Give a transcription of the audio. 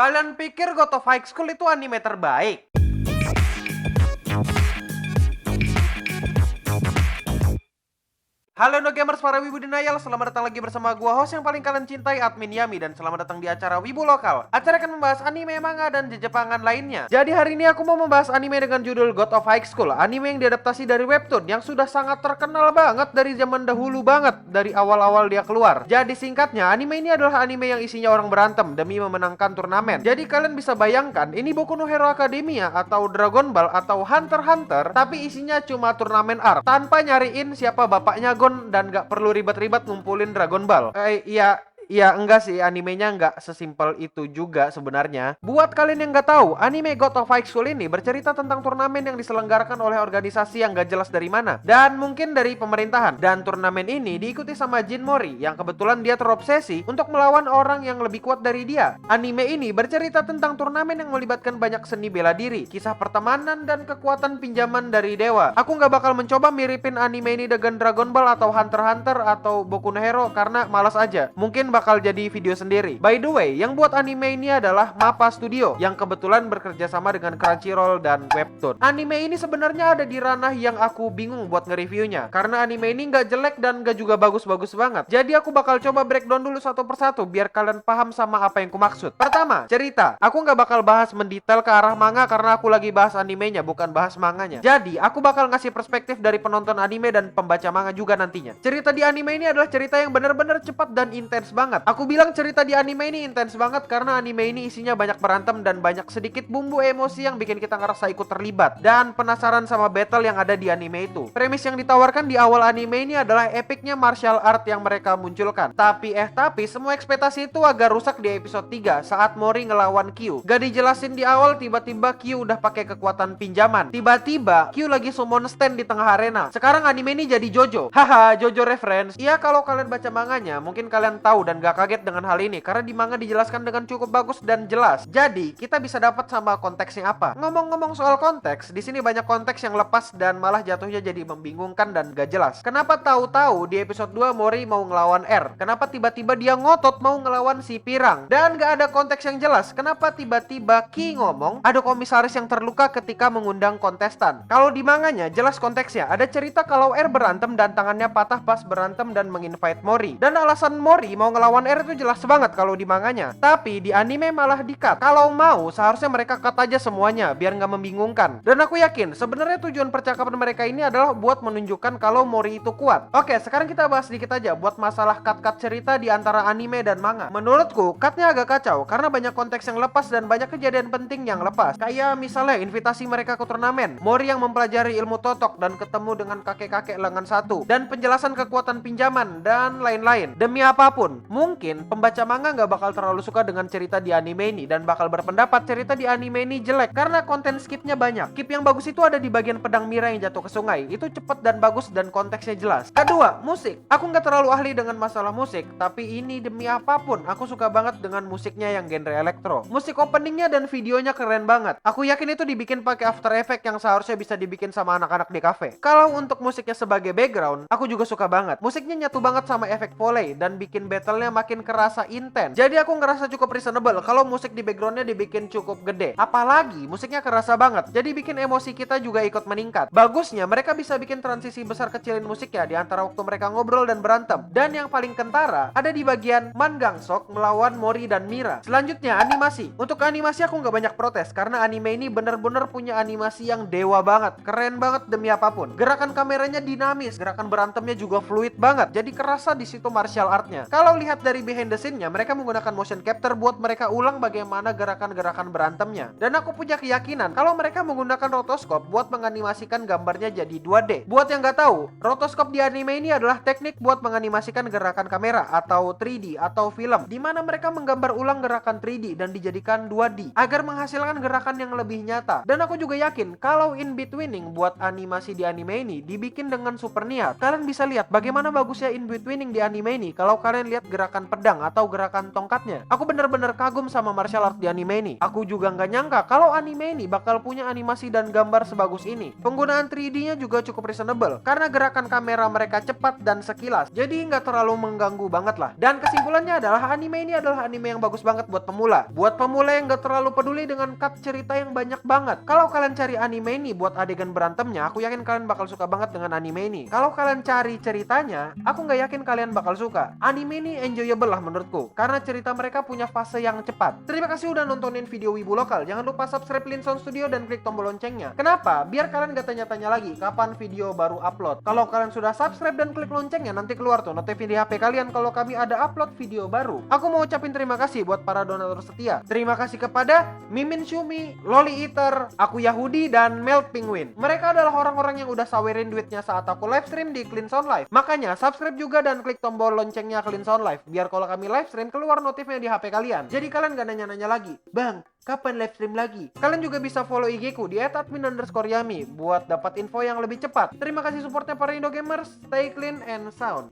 Kalian pikir God of High School itu anime terbaik? Halo no gamers, para wibu denial, selamat datang lagi bersama gua host yang paling kalian cintai, Admin Yami, dan selamat datang di acara Wibu Lokal. Acara akan membahas anime, manga, dan jejepangan lainnya. Jadi hari ini aku mau membahas anime dengan judul God of High School, anime yang diadaptasi dari webtoon yang sudah sangat terkenal banget dari zaman dahulu banget, dari awal-awal dia keluar. Jadi singkatnya, anime ini adalah anime yang isinya orang berantem demi memenangkan turnamen. Jadi kalian bisa bayangkan, ini Boku no Hero Academia atau Dragon Ball atau Hunter x Hunter, tapi isinya cuma turnamen art, tanpa nyariin siapa bapaknya Gon dan gak perlu ribet-ribet ngumpulin Dragon Ball. Iya, enggak sih, animenya enggak sesimpel itu juga sebenarnya. Buat kalian yang nggak tahu, anime God of High School ini bercerita tentang turnamen yang diselenggarakan oleh organisasi yang gak jelas dari mana, dan mungkin dari pemerintahan. Dan turnamen ini diikuti sama Jin Mori, yang kebetulan dia terobsesi untuk melawan orang yang lebih kuat dari dia. Anime ini bercerita tentang turnamen yang melibatkan banyak seni bela diri, kisah pertemanan, dan kekuatan pinjaman dari dewa. Aku nggak bakal mencoba miripin anime ini dengan Dragon Ball atau Hunter x Hunter atau Boku no Hero karena malas aja. Mungkin bakal jadi video sendiri. By the way, yang buat anime ini adalah MAPPA Studio yang kebetulan bekerja sama dengan Crunchyroll dan Webtoon. Anime ini sebenarnya ada di ranah yang aku bingung buat nge-reviewnya karena anime ini nggak jelek dan nggak juga bagus-bagus banget. Jadi aku bakal coba breakdown dulu satu persatu biar kalian paham sama apa yang kumaksud. Pertama, cerita. Aku nggak bakal bahas mendetail ke arah manga karena aku lagi bahas animenya, bukan bahas manganya. Jadi aku bakal ngasih perspektif dari penonton anime dan pembaca manga juga nantinya. Cerita di anime ini adalah cerita yang benar-benar cepat dan intens banget. Aku bilang cerita di anime ini intens banget karena anime ini isinya banyak berantem dan banyak sedikit bumbu emosi yang bikin kita ngerasa ikut terlibat dan penasaran sama battle yang ada di anime itu. Premis yang ditawarkan di awal anime ini adalah epicnya martial art yang mereka munculkan. Tapi semua ekspektasi itu agak rusak di episode 3 saat Mori ngelawan Kyu. Gak dijelasin di awal, tiba-tiba Kyu udah pakai kekuatan pinjaman. Tiba-tiba Kyu lagi summon stand di tengah arena. Sekarang anime ini jadi Jojo. Haha, Jojo reference. Iya, kalau kalian baca manganya, mungkin kalian tahu dan gak kaget dengan hal ini karena di manga dijelaskan dengan cukup bagus dan jelas. Jadi kita bisa dapat sama konteksnya apa. Ngomong-ngomong soal konteks, di sini banyak konteks yang lepas dan malah jatuhnya jadi membingungkan dan gak jelas. Kenapa tahu-tahu di episode 2 Mori mau ngelawan R? Kenapa tiba-tiba dia ngotot mau ngelawan si Pirang? Dan gak ada konteks yang jelas. Kenapa tiba-tiba Ki ngomong ada komisaris yang terluka ketika mengundang kontestan? Kalau di manganya jelas konteksnya. Ada cerita kalau R berantem dan tangannya patah pas berantem dan menginvite Mori. Dan alasan Mori mau ngelawan R itu jelas banget kalau di manganya. Tapi di anime malah di-cut. Kalau mau seharusnya mereka cut aja semuanya biar nggak membingungkan. Dan aku yakin sebenarnya tujuan percakapan mereka ini adalah buat menunjukkan kalau Mori itu kuat. Oke, sekarang kita bahas sedikit aja buat masalah cut-cut cerita di antara anime dan manga. Menurutku cutnya agak kacau karena banyak konteks yang lepas dan banyak kejadian penting yang lepas. Kayak misalnya invitasi mereka ke turnamen, Mori yang mempelajari ilmu totok dan ketemu dengan kakek-kakek lengan satu, dan penjelasan kekuatan pinjaman dan lain-lain. Demi apapun, mungkin pembaca manga nggak bakal terlalu suka dengan cerita di anime ini dan bakal berpendapat cerita di anime ini jelek karena konten skipnya banyak. Skip yang bagus itu ada di bagian pedang Mira yang jatuh ke sungai. Itu cepet dan bagus dan konteksnya jelas. Kedua, musik. Aku nggak terlalu ahli dengan masalah musik, tapi ini demi apapun aku suka banget dengan musiknya yang genre elektro. Musik openingnya dan videonya keren banget. Aku yakin itu dibikin pakai After Effects yang seharusnya bisa dibikin sama anak-anak di cafe. Kalau untuk musiknya sebagai background, aku juga suka banget. Musiknya nyatu banget sama efek volley dan bikin battlenya makin kerasa intens. Jadi aku ngerasa cukup reasonable kalau musik di backgroundnya dibikin cukup gede. Apalagi musiknya kerasa banget, jadi bikin emosi kita juga ikut meningkat. Bagusnya mereka bisa bikin transisi besar kecilin musiknya di antara waktu mereka ngobrol dan berantem. Dan yang paling kentara ada di bagian Man Gangsok melawan Mori dan Mira. Selanjutnya animasi. Untuk animasi aku nggak banyak protes karena anime ini bener-bener punya animasi yang dewa banget, keren banget demi apapun. Gerakan kameranya dinamis, gerakan berantemnya juga fluid banget. Jadi kerasa di situ martial artnya. Kalau lihat dari behind the scene-nya, mereka menggunakan motion capture buat mereka ulang bagaimana gerakan-gerakan berantemnya. Dan aku punya keyakinan kalau mereka menggunakan rotoscope buat menganimasikan gambarnya jadi 2D. Buat yang nggak tahu, rotoscope di anime ini adalah teknik buat menganimasikan gerakan kamera atau 3D atau film, di mana mereka menggambar ulang gerakan 3D dan dijadikan 2D agar menghasilkan gerakan yang lebih nyata. Dan aku juga yakin kalau in betweening buat animasi di anime ini dibikin dengan super niat. Kalian bisa lihat bagaimana bagusnya in betweening di anime ini kalau kalian lihat gerakan gerakan pedang atau gerakan tongkatnya. Aku bener-bener kagum sama martial art di anime ini. Aku juga nggak nyangka kalau anime ini bakal punya animasi dan gambar sebagus ini. Penggunaan 3D-nya juga cukup reasonable karena gerakan kamera mereka cepat dan sekilas, jadi nggak terlalu mengganggu banget lah. Dan kesimpulannya adalah anime ini adalah anime yang bagus banget buat pemula. Buat pemula yang nggak terlalu peduli dengan cut cerita yang banyak banget. Kalau kalian cari anime ini buat adegan berantemnya, aku yakin kalian bakal suka banget dengan anime ini. Kalau kalian cari ceritanya, aku nggak yakin kalian bakal suka. Anime ini enjoyable lah menurutku, karena cerita mereka punya fase yang cepat. Terima kasih udah nontonin video Wibu Lokal. Jangan lupa subscribe Linson Studio dan klik tombol loncengnya. Kenapa? Biar kalian gak tanya-tanya lagi kapan video baru upload. Kalau kalian sudah subscribe dan klik loncengnya, nanti keluar tuh notifikasi di HP kalian kalau kami ada upload video baru. Aku mau ucapin terima kasih buat para donatur setia. Terima kasih kepada Mimin Shumi, Loli Eater, Aku Yahudi, dan Melt Penguin. Mereka adalah orang-orang yang udah sawerin duitnya saat aku live stream di Clean Sound Live. Makanya subscribe juga dan klik tombol loncengnya Clean Sound Live, biar kalau kami live stream keluar notifnya di HP kalian. Jadi kalian gak nanya-nanya lagi, Bang, kapan live stream lagi? Kalian juga bisa follow IG ku di @admin_yami buat dapat info yang lebih cepat. Terima kasih supportnya para Indo Gamers. Stay clean and sound.